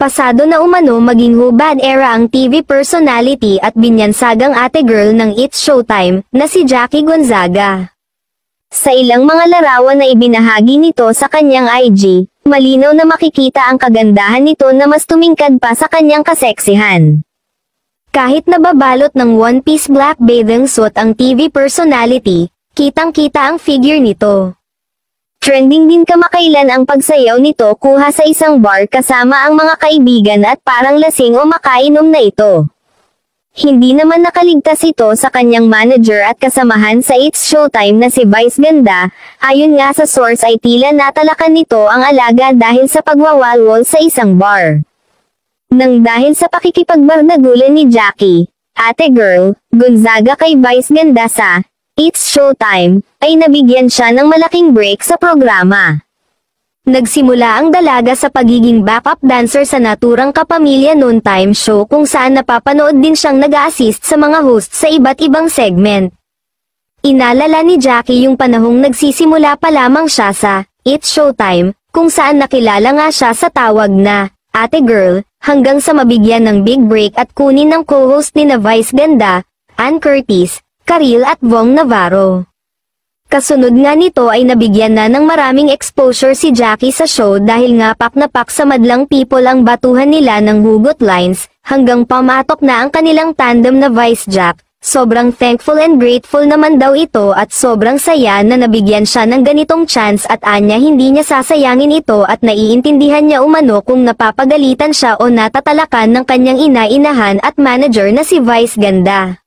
Pasado na umano maging hubad era ang TV personality at binyansagang ate girl ng It's Showtime, na si Jackie Gonzaga. Sa ilang mga larawan na ibinahagi nito sa kanyang IG, malinaw na makikita ang kagandahan nito na mas tumingkad pa sa kanyang kaseksihan. Kahit nababalot ng one-piece black bathing suit ang TV personality, kitang-kita ang figure nito. Trending din kamakailan ang pagsayaw nito kuha sa isang bar kasama ang mga kaibigan at parang lasing o makainom na ito. Hindi naman nakaligtas ito sa kanyang manager at kasamahan sa It's Showtime na si Vice Ganda, ayon nga sa source ay tila natalakan nito ang alaga dahil sa pagwawalwal sa isang bar. Nang dahil sa pakikipagbardagulan ni Jackie, ate girl, Gonzaga kay Vice Ganda sa It's Showtime, ay nabigyan siya ng malaking break sa programa. Nagsimula ang dalaga sa pagiging backup dancer sa naturang Kapamilya Noontime Show kung saan napapanood din siyang nag-a-assist sa mga host sa iba't ibang segment. Inalala ni Jackie yung panahong nagsisimula pa lamang siya sa It's Showtime, kung saan nakilala nga siya sa tawag na ate girl, hanggang sa mabigyan ng big break at kunin ng co-host ni na Vice Ganda, Ann Curtis, Karil at Vong Navarro. Kasunod nga nito ay nabigyan na ng maraming exposure si Jackie sa show dahil nga pak na pak sa madlang people ang batuhan nila ng hugot lines, hanggang pamatok na ang kanilang tandem na Vice Jack. Sobrang thankful and grateful naman daw ito at sobrang saya na nabigyan siya ng ganitong chance at anya hindi niya sasayangin ito at naiintindihan niya umano kung napapagalitan siya o natatalakan ng kanyang ina-inahan at manager na si Vice Ganda.